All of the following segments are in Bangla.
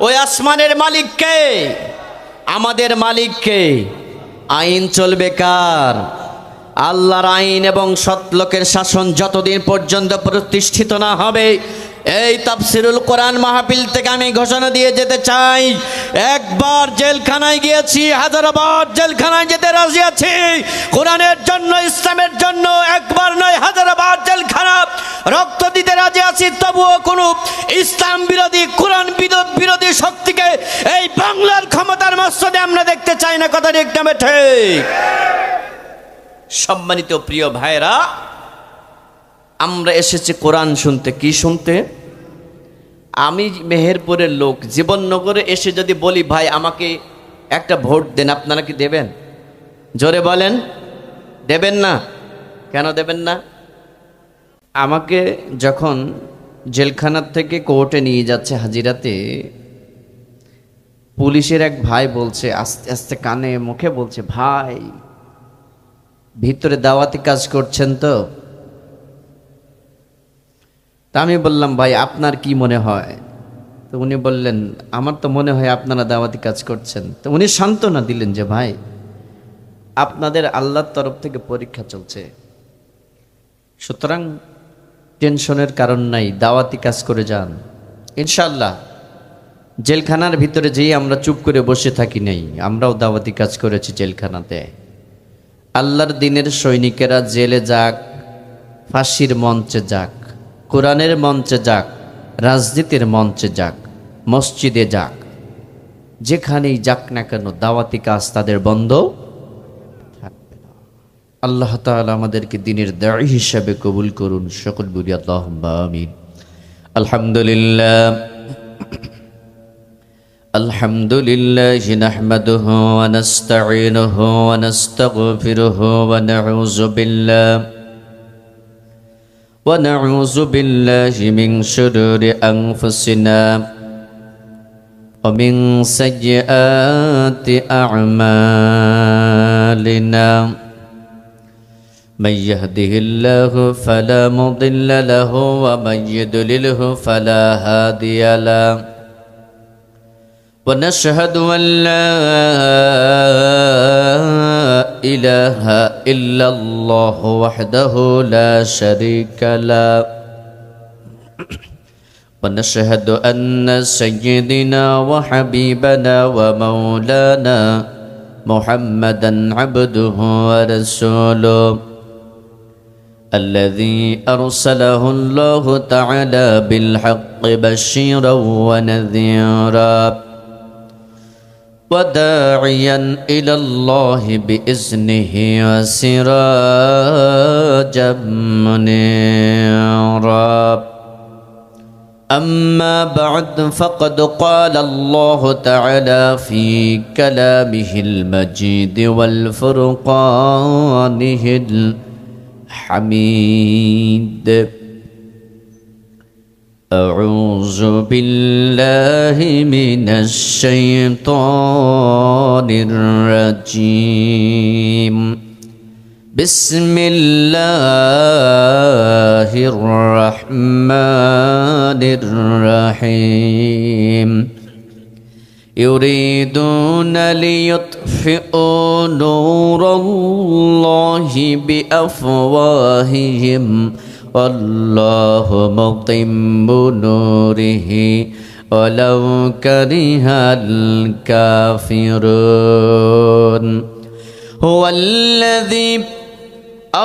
ওই আসমানের মালিক কে? আমাদের মালিক কে? আইন চলবে কার? আল্লাহর আইন এবং সৎ লোকের শাসন যতদিন পর্যন্ত প্রতিষ্ঠিত না হবে, এই তাফসিরুল কোরআন মাহফিল থেকে আমি ঘোষণা দিয়ে যেতে চাই, একবার জেলখানায় গিয়েছি, হাজারবার জেলখানায় যেতে রাজি আছি। কোরআনের জন্য, ইসলামের জন্য একবার নয়, হাজারবার জেলখানা রক্ত দিতে রাজি আছি। তবুও কোনো ইসলাম বিরোধী, কোরআন বিরোধী শক্তিকে এই বাংলার ক্ষমতার মসনদে আমরা দেখতে চাই না। কথা ঠিক না ঠিক? সম্মানিত প্রিয় ভাইরা, আমরা এসেছি কোরআন শুনতে। কি শুনতে? আমি মেহেরপুরের লোক, জীবননগরে এসে যদি বলি ভাই আমাকে একটা ভোট দেন, আপনারা কি দেবেন? জোরে বলেন, দেবেন না? কেন দেবেন না? আমাকে যখন জেলখানার থেকে কোর্টে নিয়ে যাচ্ছে হাজিরাতে, পুলিশের এক ভাই বলছে আস্তে আস্তে কানে মুখে বলছে, ভাই ভিতরে দাওয়াতি কাজ করছেন তো? তা আমি বললাম, ভাই আপনার কি মনে হয়? তো উনি বললেন, আমার তো মনে হয় আপনারা দাওয়াতি কাজ করছেন। তো উনি সান্ত্বনা দিলেন যে ভাই আপনাদের আল্লাহর তরফ থেকে পরীক্ষা চলছে, সুতরাং টেনশনের কারণ নাই, দাওয়াতি কাজ করে যান ইনশাআল্লাহ। জেলখানার ভিতরে যেই আমরা চুপ করে বসে থাকি নাই, আমরাও দাওয়াতি কাজ করেছি জেলখানাতে। আল্লাহর দিনের সৈনিকেরা জেলে যাক, ফাঁসির মঞ্চে যাক, কোরআনের মঞ্চে যাক, রাজনীতির মঞ্চে যাক, মসজিদে যাক, যেখানেই যাক না কেন দাওয়াতি কাজ তাদের বন্ধ থাকবে না। আল্লাহ তাআলা আমাদেরকে দিনের দাঈ হিসেবে কবুল করুন। সকল বলি আল্লাহুম্মা আমিন। আলহামদুলিল্লাহ আলহামদুলিল্লাহ নাহমাদুহু ওয়া নাস্তাঈনুহু ওয়া নাস্তাগফিরুহু ওয়া نعوذ بالله من شرور أنفسنا ومن سيئات أعمالنا من يهده الله فلا مضل له ومن يضلله فلا هادي له ونشهد أن لا إله إلا الله وحده لا شريك له ونشهد أن سيدنا وحبيبنا ومولانا محمدا عبده ورسوله الذي أرسله الله تعالى بالحق بشيرا ونذيرا وداعيا إلى الله بإذنه وسراجا منيرا أما بعد فقد قال الله تعالى في كلامه المجيد والفرقانه الحميد أعوذ بالله من الشيطان الرجيم بسم الله الرحمن الرحيم يريدون ليطفئوا نور الله بأفواههم والله متم نوره ولو كره الكافرون هو الذي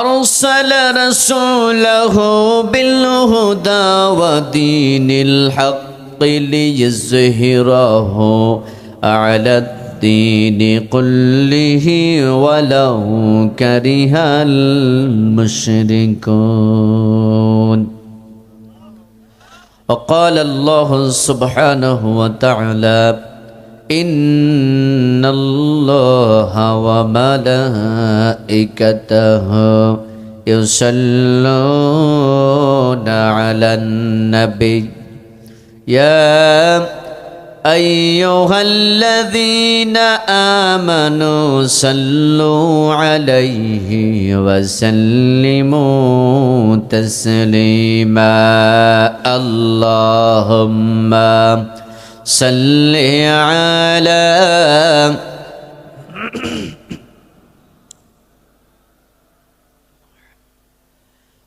أرسل رسوله بالهدى ودين الحق ليظهره على الدين كله ولو كره المشركون وقال الله سبحانه وتعالى إن الله وملائكته يصلون على النبي يا أيها الذين آمنوا صلوا عليه وسلموا تسليما اللهم صل على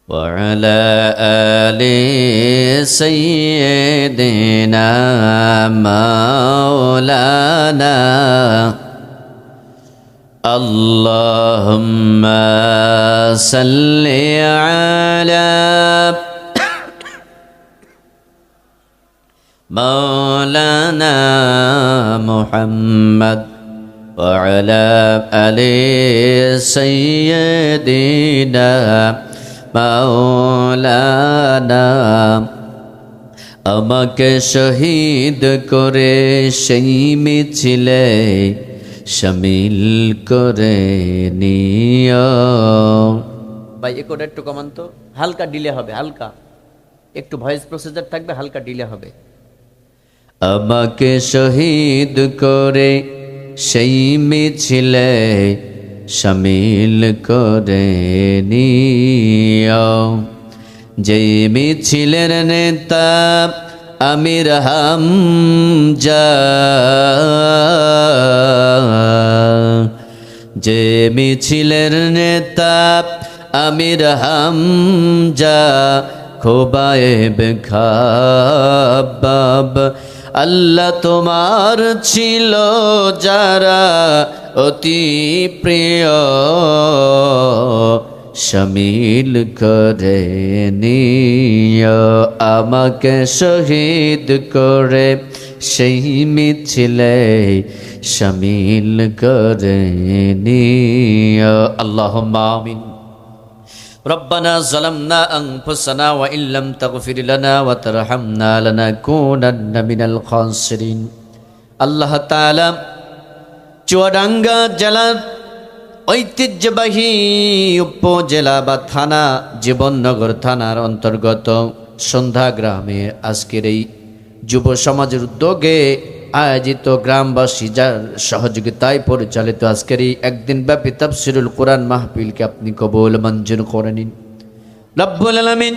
وعلى آل سيدنا مولانا اللهم صل على مولانا محمد وعلى آل سيدنا مولانا আমাকে শহীদ করে সেই মিছিলে শামিল করে নিও। ভাই একটু একটু কমান তো, হালকা ডিলে হবে, হালকা একটু ভয়েস প্রসেসর থাকবে, হালকা ডিলে হবে। আমাকে শহীদ করে সেই মিছিলে শামিল করে নিও। যেই মিছিলের নেতা আমির হামজা, যে মিছিলের নেতা আমির হামজা, খোবায়েব খাব্বাব, আল্লাহ তোমার ছিল যারা অতি প্রিয়, শামিল করে নিও। আমাকে শহীদ করে সেই মিছিলে শামিল করে নিও। আল্লাহুম্মা আমিন। ربنا ظلمنا أنفسنا وإن لم تغفر لنا وترحمنا لنكونن من الخاسرين। আল্লাহ তাআলা চুয়াডাঙ্গা জেলার ঐতিহ্যবাহী উপজেলা বা থানা, জীবননগর থানার অন্তর্গত সন্ধ্যা গ্রামে আজকের এই যুব সমাজের উদ্যোগে আয়োজিত, গ্রামবাসী যার সহযোগিতায় পরিচালিত আজকের এই একদিন ব্যাপী তাফসীরুল কোরআন মাহফিলকে আপনি কবুল মঞ্জুর করে নিন রব্বুল আলামিন।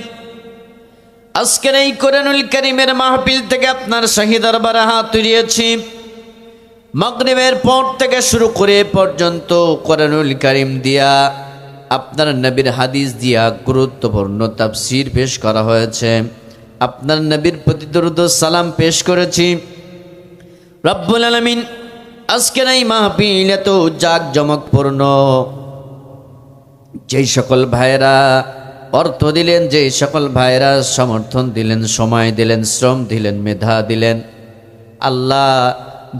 আজকের এই কোরআনুল কারীমের মাহফিল থেকে আপনার শাহী দরবারে হাত তুলিয়েছি। মাগরিবের পর থেকে শুরু করে পর্যন্ত কোরআনুল কারীম দিয়া, আপনার নবীর হাদিস দিয়া গুরুত্বপূর্ণ তাফসীর পেশ করা হয়েছে। আপনার নবীর প্রতি দরুদ ও সালাম পেশ করেছি। রব্বুল আলামিন আজকের এই মাহফিল এত জাঁকজমকপূর্ণ, যেই সকল ভাইরা অর্থ দিলেন, যেই সকল ভাইরা সমর্থন দিলেন, সময় দিলেন, শ্রম দিলেন, মেধা দিলেন, আল্লাহ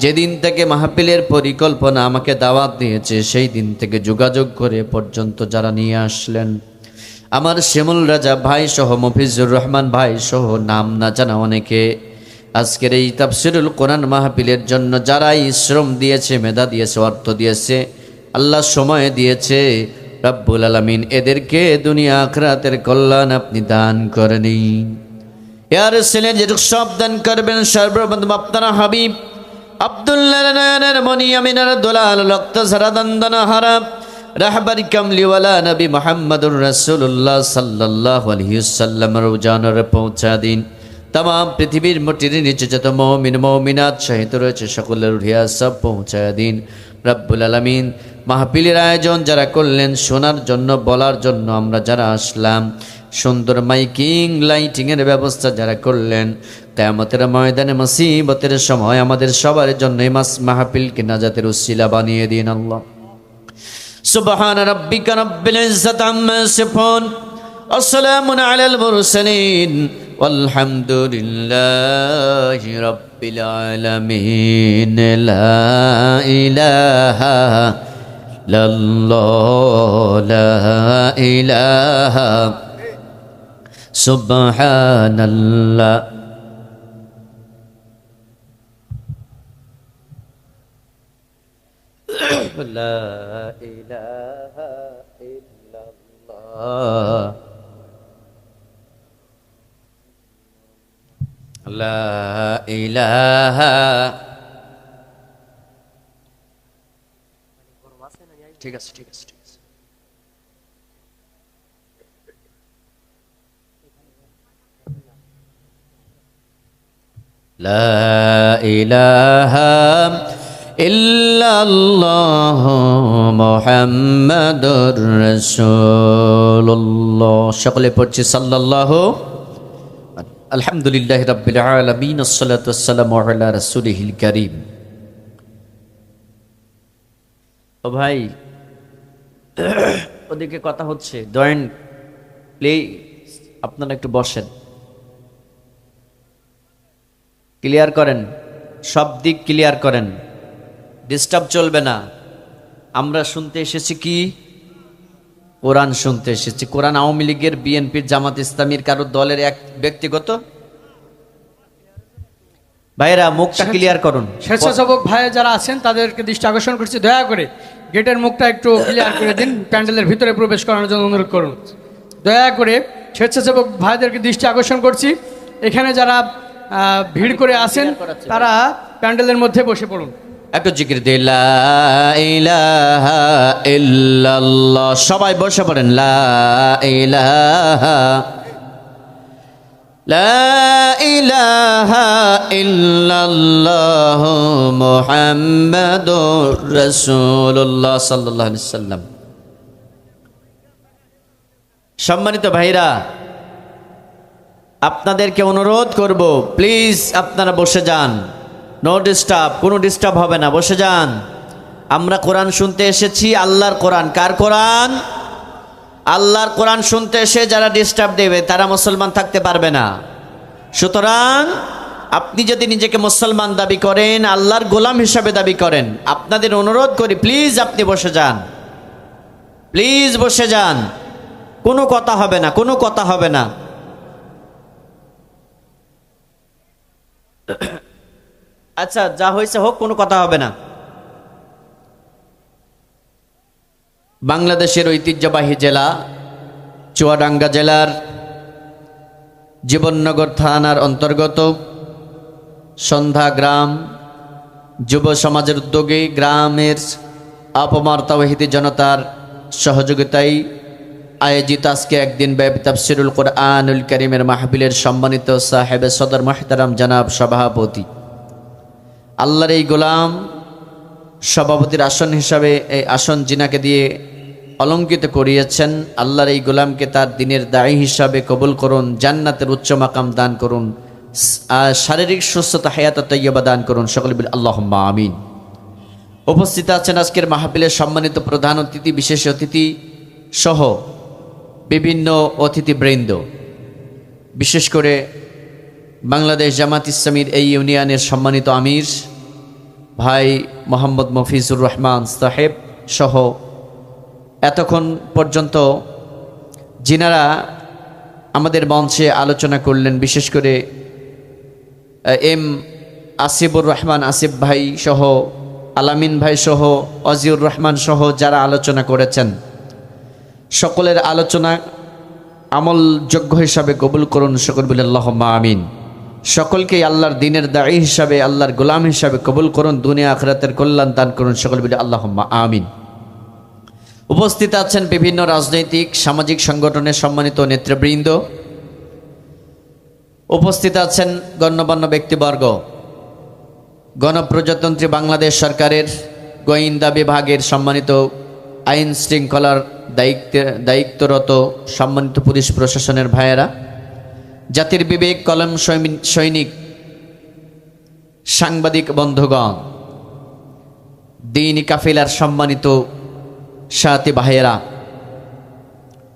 যেদিন থেকে মাহফিলের পরিকল্পনা আমাকে দাওয়াত দিয়েছে সেই দিন থেকে যোগাযোগ করে পর্যন্ত যারা নিয়ে আসলেন, আমার শিমুল রাজা ভাই সহ, মফিজুর রহমান ভাই সহ, নাম না জানা অনেকে আজকের এই তাফসীরুল কোরআন মাহফিলের জন্য যারাই শ্রম দিয়েছে, মেধা দিয়েছে, অর্থ দিয়েছে, আল্লাহ সময় দিয়েছে, রব্বুল আলামিন এদেরকে দুনিয়া আখিরাতের কল্যাণ আপনি দান করে নিন। ইয়ার ছেলে যেটুক সব দান করবেন, সর্বপ্রথম আপনারা হাবিব আব্দুল্লাহ নয়নের মনি আমিনার দোলাল রক্ত ঝরা দন্দনা হারা রাহবার কামলিওয়ালা নবী মুহাম্মদুর রাসূলুল্লাহ সাল্লাল্লাহু আলাইহি ওয়াসাল্লামের উজানের পৌঁছা দিন। तमाम पृथ्वीर मटिर नीचे जत मोमिन मोमिनात शहीद रयेछे सकलेर रुहिया सब पौঁছায় দিন রব্বুল আলামিন। মাহফিলের আয়োজন যারা করলেন, শোনার জন্য, বলার জন্য আমরা যারা আসলাম, সুন্দর মাইকিং লাইটিং এর ব্যবস্থা যারা করলেন, কিয়ামতের ময়দানে মুসিবতের সময় আমাদের সবার জন্য এই মাহফিলকে নাজাতের উসিলা বানিয়ে দিন আল্লাহ। সুবহান রাব্বিকা রাব্বিল ইজ্জাতি আম্মা ইয়াসিফুন ওয়া সালামুন আলাল মুরসালিন والحمد لله رب العالمين لا إله إلا الله لا إله سبحان الله لا إله إلا الله لا إله ঠিক আছে ঠিক আছে ঠিক আছে লা ইলাহা ইল্লাল্লাহ মুহাম্মাদুর রাসূলুল্লাহ। সকলে পড়ছি সাল্লাল্লাহু আলহামদুলিল্লাহি রাব্বিল আলামিন আসসালাতু ওয়াসসালামু আলা রাসূলিহিল কারীম। ও ভাই, ওদিকে কথা হচ্ছে, দয়েন প্লিজ আপনারা একটু বসেন, ক্লিয়ার করেন, সব দিক ক্লিয়ার করেন, ডিস্টার্ব চলবে না। আমরা শুনতে এসেছি কি? কোরআন শুনতে এসেছি। কোরআন আওয়ামী লীগের, বিএনপির, জামাত ইসলামীর কারো দলের এক ব্যক্তিগত? ভাইরা মুখটা ক্লিয়ার করুন। স্বেচ্ছাসেবক ভাই যারা আছেন তাদেরকে দৃষ্টি আকর্ষণ করছি, দয়া করে গেটের মুখটা একটু ক্লিয়ার করে দিন, প্যান্ডেলের ভিতরে প্রবেশ করানোর জন্য অনুরোধ করুন। দয়া করে স্বেচ্ছাসেবক ভাইদেরকে দৃষ্টি আকর্ষণ করছি, এখানে যারা ভিড় করে আছেন তারা প্যান্ডেলের মধ্যে বসে পড়ুন। একটু জিকির দিয়ে লা ইলাহা ইল্লাল্লাহ, সবাই বসে পড়েন। লা ইলাহা লা ইলাহা ইল্লাল্লাহ মুহাম্মাদুর রাসূলুল্লাহ সাল্লাল্লাহু আলাইহি সাল্লাম। সম্মানিত ভাইরা, আপনাদেরকে অনুরোধ করব, প্লিজ আপনারা বসে যান, নো ডিস্টার্ব, কোনো ডিস্টার্ব হবে না, বসে যান। আমরা কোরআন শুনতে এসেছি, আল্লাহর কোরআন। কার কোরআন? আল্লাহর কোরআন শুনতে এসে যারা ডিস্টার্ব দেবে তারা মুসলমান থাকতে পারবে না। সুতরাং আপনি যদি নিজেকে মুসলমান দাবি করেন, আল্লাহর গোলাম হিসাবে দাবি করেন, আপনাদের অনুরোধ করি প্লিজ আপনি বসে যান, প্লিজ বসে যান, কোনো কথা হবে না, কোনো কথা হবে না। আচ্ছা, যা হয়েছে হোক, কোনো কথা হবে না। বাংলাদেশের ঐতিহ্যবাহী জেলা চুয়াডাঙ্গা জেলার জীবননগর থানার অন্তর্গত সন্ধ্যা গ্রাম যুব সমাজের উদ্যোগে গ্রামের আপামর তাওহীদি জনতার সহযোগিতায় আয়োজিত আজকে একদিন ব্যাপী তাফসীরুল কোরআনুল কারীমের মাহফিলের সম্মানিত সাহেবে সদর মুহতারাম জনাব সভাপতি, আল্লাহর এই গোলাম সভাপতির আসন হিসাবে এই আসন জিনাকে দিয়ে অলঙ্কিত করিয়েছেন। আল্লাহর এই গোলামকে তার দিনের দায়ী হিসাবে কবুল করুন, জান্নাতের উচ্চ মাকাম দান করুন, শারীরিক সুস্থতা হায়াত তাইয়্যিবা দান করুন, সকলে বলি আল্লাহুম্মা আমিন। উপস্থিত আছেন আজকের মাহফিলের সম্মানিত প্রধান অতিথি, বিশেষ অতিথি সহ বিভিন্ন অতিথিবৃন্দ, বিশেষ করে বাংলাদেশ জামাত ইসলামীর এই ইউনিয়নের সম্মানিত আমির ভাই মোহাম্মদ মফিজুর রহমান সাহেব সহ এতক্ষণ পর্যন্ত যিনারা আমাদের মঞ্চে আলোচনা করলেন, বিশেষ করে এম আসিফুর রহমান আসিফ ভাই সহ, আলামিন ভাই সহ, অজিউর রহমান সহ যারা আলোচনা করেছেন, সকলের আলোচনা আমলযোগ্য হিসাবে কবুল করুন, সকল বলে আল্লাহুম্মা আমিন। সকলকেই আল্লাহর দ্বীনের দায়ী হিসাবে, আল্লাহর গোলাম হিসাবে কবুল করুন, দুনিয়া আখিরাতের কল্যাণ দান করুন, সকল বলে আল্লাহুম্মা আমিন। উপস্থিত আছেন বিভিন্ন রাজনৈতিক সামাজিক সংগঠনের সম্মানিত নেতৃবৃন্দ, উপস্থিত আছেন গণ্যমান্য ব্যক্তিবর্গ, গণপ্রজাতন্ত্রী বাংলাদেশ সরকারের গোয়েন্দা বিভাগের সম্মানিত আইন শৃঙ্খলার দায়িত্বরত সম্মানিত পুলিশ প্রশাসনের ভাইয়েরা, জাতির বিবেক কলম সৈনিক সাংবাদিক বন্ধুগণ, দ্বীনি কাফিলার সম্মানিত সাথী ভাইয়েরা,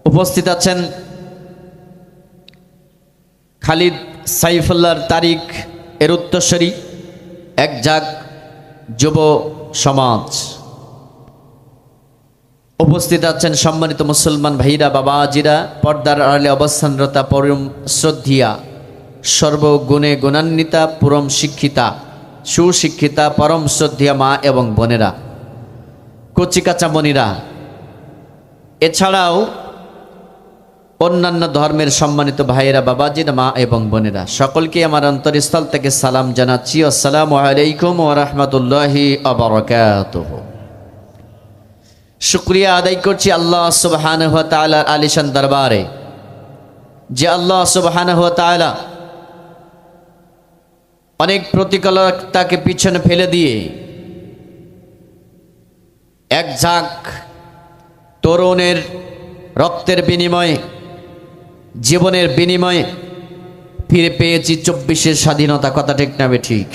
উপস্থিত আছেন খালিদ সাইফুল্লাহর তারিখ এর উত্তরসূরি একঝাঁক যুব সমাজ, উপস্থিত আছেন সম্মানিত মুসলমান ভাইরা, বাবাজিরা, পর্দার আড়ালে অবস্থানরতা পরম শ্রদ্ধিয়া, সর্বগুণে গুণান্বিতা, পরম শিক্ষিতা, সুশিক্ষিতা, পরম শ্রদ্ধিয়া মা এবং বোনেরা, কচিকাচা মনিরা, এছাড়াও অন্যান্য ধর্মের সম্মানিত ভাইয়েরা, বাবাজিরা, মা এবং বোনেরা, সকলকে আমার অন্তরস্থল থেকে সালাম জানাচ্ছি। আসসালামু আলাইকুম ওয়া রাহমাতুল্লাহি ওয়া বারাকাতুহু। শুকরিয়া আদায় করছি আল্লাহ সুবহানাহু ওয়া তাআলার আলিশান দরবারে, যে আল্লাহ সুবহানাহু ওয়া তাআলা অনেক প্রতিকূলতাকে পিছনে ফেলে দিয়ে এক ঝাঁক তরুণের রক্তের বিনিময়ে, জীবনের বিনিময়ে ফিরে পেয়েছি 24-এর স্বাধীনতা। কথা ঠিক না ঠিক?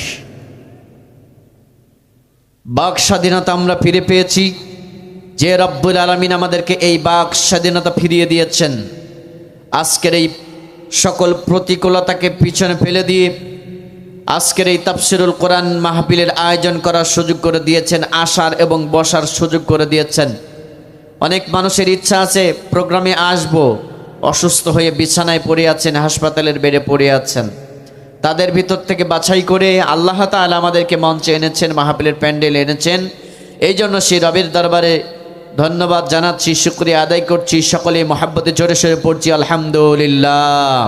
বাক স্বাধীনতা আমরা ফিরে পেয়েছি। যে রব্বুল আলামিন আমাদেরকে এই বাক স্বাধীনতা ফিরিয়ে দিয়েছেন, আজকের এই সকল প্রতিকূলতাকে পিছনে ফেলে দিয়ে আজকের এই তাফসিরুল কোরআন মাহফিলের আয়োজন করার সুযোগ করে দিয়েছেন, আসার এবং বসার সুযোগ করে দিয়েছেন। অনেক মানুষের ইচ্ছা আছে প্রোগ্রামে আসব, অসুস্থ হয়ে বিছানায় পড়ে আছেন, হাসপাতালের বেডে পড়ে আছেন। তাদের ভিতর থেকে বাছাই করে আল্লাহ তাআলা আমাদেরকে মঞ্চে এনেছেন, মাহফিলের প্যান্ডেল এনেছেন। এই জন্য সেই রবের দরবারে ধন্যবাদ জানাচ্ছি, শুকরিয়া আদায় করছি। সকলে মহাব্বতে জোরে সোরে পড়ছি আলহামদুলিল্লাহ।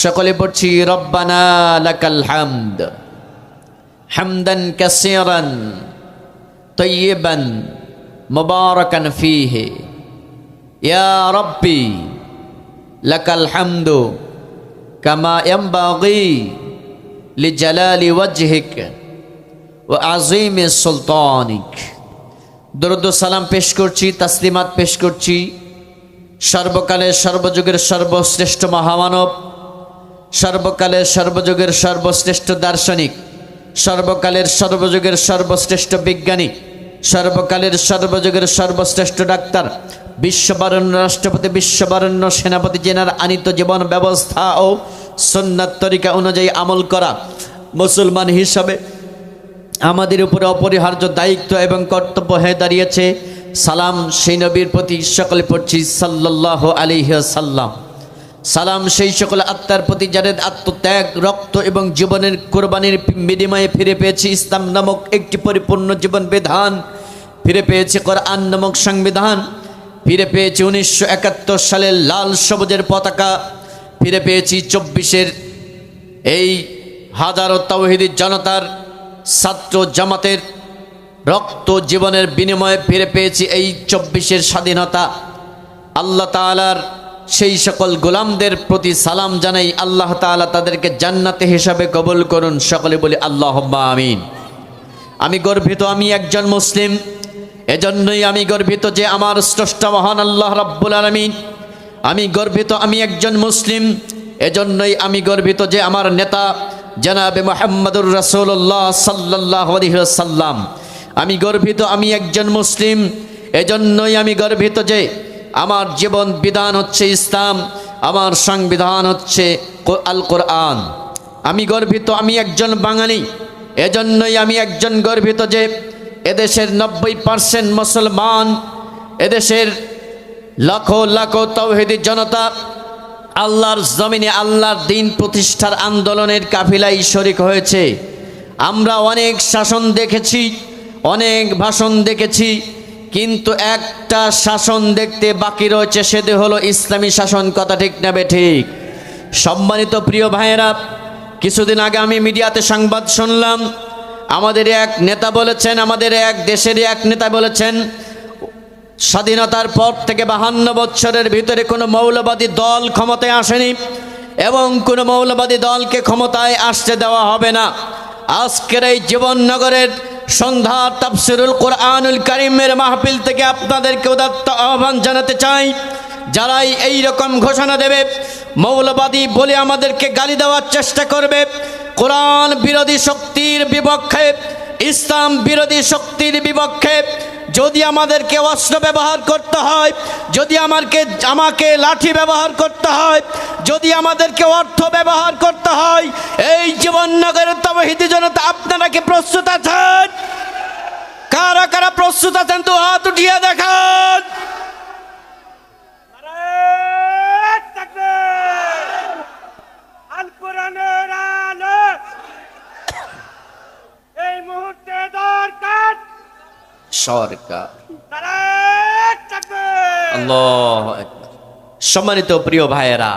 সকলে পড়ছি রব্বানা লাকাল হামদ হামদান কাসীরান তাইয়িবান মুবারাকান ফীহি ইয়া রাব্বি লাকাল হামদু কামা ইয়ানবাগি লিজালালি ওয়াজহিক ওয়া আযীমি সুলতানিক। দরুদ ও সালাম পেশ করছি, তাসলিমাত পেশ করছি সর্বকালের সর্বযুগের সর্বশ্রেষ্ঠ মহামানব, সর্বকালের সর্বযুগের সর্বশ্রেষ্ঠ দার্শনিক, সর্বকালের সর্বযুগের সর্বশ্রেষ্ঠ বিজ্ঞানী, সর্বকালের সর্বযুগের সর্বশ্রেষ্ঠ ডাক্তার, বিশ্ববরেণ্য রাষ্ট্রপতি, বিশ্ববরেণ্য সেনাপতি, জেনার আনিত জীবন ব্যবস্থা ও সুন্নাত তরিকা অনুযায়ী আমল করা মুসলমান হিসাবে আমাদের উপরে অপরিহার্য দায়িত্ব এবং কর্তব্য হয়ে দাঁড়িয়েছে। সালাম সেই নবীর প্রতি, সকলে পড়ছি সাল্লাল্লাহু আলাইহি ওয়াসাল্লাম। সালাম সেই সকল আত্মার প্রতি যাদের আত্মত্যাগ, রক্ত এবং জীবনের কোরবানির বিনিময়ে ফিরে পেয়েছি ইসলাম নামক একটি পরিপূর্ণ জীবন বিধান, ফিরে পেয়েছি কোরআন নামক সংবিধান, ফিরে পেয়েছি 1971 সালের লাল সবুজের পতাকা, ফিরে পেয়েছি 24-এর এই হাজারো তাওহীদি জনতার ছাত্র জামাতের রক্ত জীবনের বিনিময়ে ফিরে পেয়েছি এই 24-এর স্বাধীনতা। আল্লাহ তাআলার সেই সকল গোলামদের প্রতি সালাম জানাই, আল্লাহ তাআলা তাদেরকে জান্নাতে হিসাবে কবুল করুন। সকলে বলি আল্লাহুম্মা আমিন। আমি গর্বিত, আমি একজন মুসলিম। এজন্যই আমি গর্বিত যে আমার স্রষ্টা মহান আল্লাহ রাব্বুল আলামিন। আমি গর্বিত আমি একজন মুসলিম। এজন্যই আমি গর্বিত যে আমার নেতা জনাবে মুহাম্মদুর রাসূলুল্লাহ সাল্লাল্লাহু আলাইহি ওয়াসাল্লাম। আমি গর্বিত আমি একজন মুসলিম। এজন্যই আমি গর্বিত যে আমার জীবন বিধান হচ্ছে ইসলাম, আমার সংবিধান হচ্ছে আল কোরআন। আমি গর্বিত আমি একজন বাঙালি। এজন্যই আমি একজন গর্বিত যে এদেশের 90% মুসলমান, এদেশের লাখো লাখো তাওহীদি জনতা আল্লাহর জমিনে আল্লাহর দ্বীন প্রতিষ্ঠার আন্দোলনের কাফিলায় শরীক হয়েছে। আমরা অনেক শাসন দেখেছি, অনেক ভাষণ দেখেছি, কিন্তু একটা শাসন দেখতে বাকি রয়েছে, সেটি হলো ইসলামী শাসন। কথা ঠিক না ঠিক? সম্মানিত প্রিয় ভাইয়েরা, কিছুদিন আগে আমি মিডিয়াতে সংবাদ শুনলাম, আমাদের এক নেতা বলেছেন, আমাদের এক দেশের এক নেতা বলেছেন, স্বাধীনতার পর থেকে 52 বছরের ভিতরে কোনো মৌলবাদী দল ক্ষমতায় আসেনি এবং কোনো মৌলবাদী দলকে ক্ষমতায় আসতে দেওয়া হবে না। আজকের এই জীবননগরের সন্ধ্যা তাফসিরুল কোরআনুল কারীমের মাহফিল থেকে আপনাদেরকে উদাত্ত আহ্বান জানাতে চাই, যারাই এই রকম ঘোষণা দেবে, মৌলবাদী বলে আমাদেরকে গালি দেওয়ার চেষ্টা করবে, কোরআন বিরোধী শক্তির বিপক্ষে, ইসলাম বিরোধী শক্তির বিপক্ষে, যদি আমাদেরকে অস্ত্র ব্যবহার করতে হয়, যদি আমাকে লাঠি ব্যবহার করতে হয়, যদি আমাদেরকে অর্থ ব্যবহার করতে হয়, এই জীবননগরের তাওহীদি জনতা আপনারা কি প্রস্তুত আছেন? কারা কারা প্রস্তুত আছেন তো হাত উঠিয়ে দেখান। আল কোরআনের আলো এই মুহূর্তে দরকার সরকার। নারায়ে তাকবীর। আল্লাহু আকবার। সম্মানিত প্রিয় ভাইয়েরা,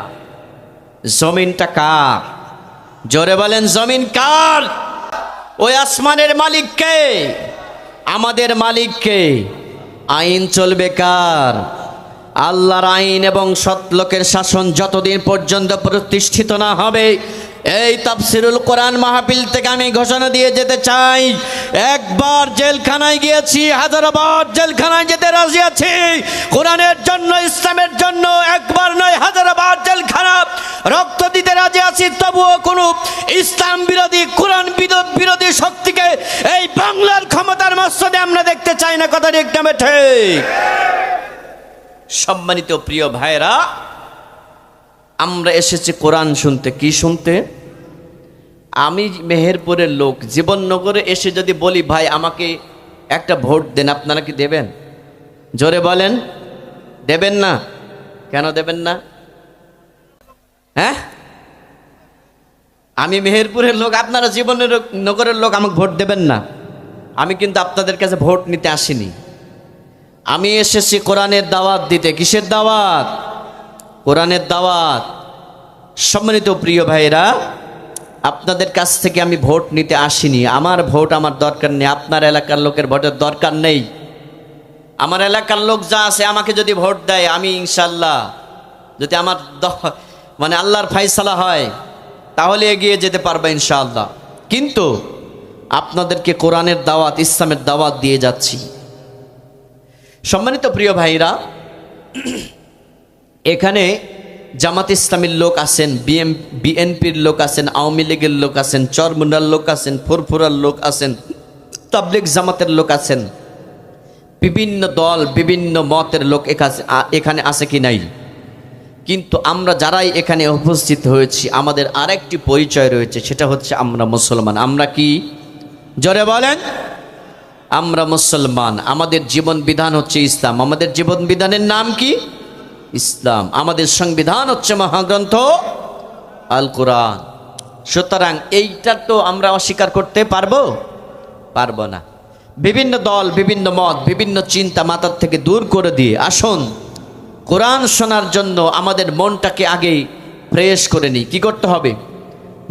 জমিনটা কার? জোরে বলেন, জমিন কার? ওই আসমানের মালিক কে? আমাদের মালিক কে? আইন চলবে কার? আল্লাহর আইন এবং সৎ লোকের শাসন যতদিন পর্যন্ত প্রতিষ্ঠিত না হবে, এই তাফসিরুল কোরআন মাহফিল থেকে আমি ঘোষণা দিয়ে যেতে চাই, একবার জেলখানায় গিয়েছি, হাজারবার জেলখানায় যেতে রাজি আছি কোরআনের জন্য, ইসলামের জন্য। একবার নয়, হাজারবার জেলখানা রক্ত দিতে রাজি আছি, তবুও কোনো ইসলাম বিরোধী, কোরআন বিরোধী শক্তিকে এই বাংলার ক্ষমতার মসনদে আমরা দেখতে চাই না। কথা ঠিক না ঠিক? সম্মানিত প্রিয় ভাইরা, আমরা এসেছি কোরআন শুনতে। কি শুনতে? আমি মেহেরপুরের লোক, জীবননগরে এসে যদি বলি ভাই আমাকে একটা ভোট দেন, আপনারা কি দেবেন? জোরে বলেন, দেবেন না? কেন দেবেন না? হ্যাঁ, আমি মেহেরপুরের লোক, আপনারা জীবনের নগরের লোক, আমাকে ভোট দেবেন না? আমি কিন্তু আপনাদের কাছে ভোট নিতে আসিনি, আমি এসেছি কোরআনের দাওয়াত দিতে। কিসের দাওয়াত? কোরআনের দাওয়াত। সম্মানিত প্রিয় ভাইরা, আপনাদের কাছ থেকে আমি ভোট নিতে আসিনি। আমার ভোট আমার দরকার নেই, আপনার এলাকার লোকের ভোটের দরকার নেই। আমার এলাকার লোক যা আছে আমাকে যদি ভোট দেয়, আমি ইনশাল্লাহ, যদি আমার মানে আল্লাহর ফায়সালা হয়, তাহলে এগিয়ে যেতে পারবে ইনশাআল্লাহ। কিন্তু আপনাদেরকে কোরআনের দাওয়াত, ইসলামের দাওয়াত দিয়ে যাচ্ছি। সম্মানিত প্রিয় ভাইরা, এখানে জামাত ইসলামীর লোক আছেন, বিএনপির লোক আছেন, আওয়ামী লীগের লোক আছেন, চরমুন্ডার লোক আছেন, ফুরফুরার লোক আছেন, তাবলিগ জামাতের লোক আছেন, বিভিন্ন দল, বিভিন্ন মতের লোক এখানে আছে কি নাই? কিন্তু আমরা যারাই এখানে উপস্থিত হয়েছি, আমাদের আরেকটি পরিচয় রয়েছে, সেটা হচ্ছে আমরা মুসলমান। আমরা কি? জোরে বলেন। আমরা মুসলমান। আমাদের জীবন বিধান হচ্ছে ইসলাম। আমাদের জীবন বিধানের নাম কি? ইসলাম। আমাদের সংবিধান হচ্ছে মহাগ্রন্থ আল কোরআন। সুতরাং এইটা তো আমরা অস্বীকার করতে পারবো না। বিভিন্ন দল, বিভিন্ন মত, বিভিন্ন চিন্তা মাথার থেকে দূর করে দিয়ে আসুন কোরআন শোনার জন্য আমাদের মনটাকে আগে ফ্রেশ করে নিই। কি করতে হবে?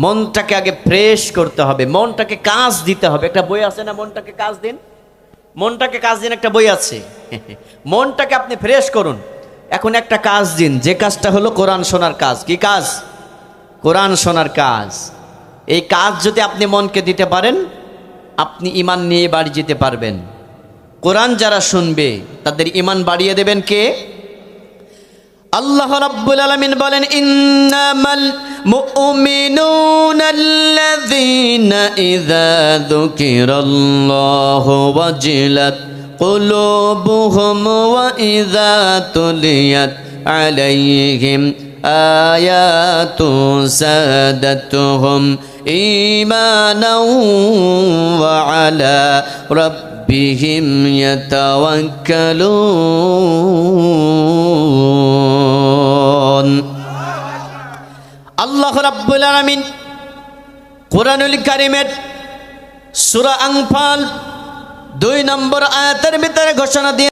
মনটাকে আগে ফ্রেশ করতে হবে, মনটাকে কাজ দিতে হবে। একটা বই আছে না, মনটাকে কাজ দিন, মনটাকে কাজ দিন, একটা বই আছে। মনটাকে আপনি ফ্রেশ করুন। এখন একটা কাজ দিন, যে কাজটা হলো কোরআন শোনার কাজ। কি কাজ? কোরআন শোনার কাজ। এই কাজ যদি আপনি মনকে দিতে পারেন, আপনি ঈমান নিয়ে বাড়ি যেতে পারবেন। কোরআন যারা শুনবে তাদের ঈমান বাড়িয়ে দেবেন কে? আল্লাহ রাব্বুল আলামিন বলেন, ইন্নামাল মুমিনুনাল্লাযীনা ইযা যুকিরাল্লাহু ওয়াজিলাত কুলুবুহুম ওয়া ইযা তুলিয়াত আলাইহিম আয়াতু যাদাতুহুম ঈমানাও ওয়া আলা রাব্বিহিম ইয়াতাওয়াক্কালুন। আল্লাহ রাব্বুল আলামিন কোরআনুল কারীমের সূরা আনফাল 2 নম্বর আয়াতের ভিতরে ঘোষণা দিয়ে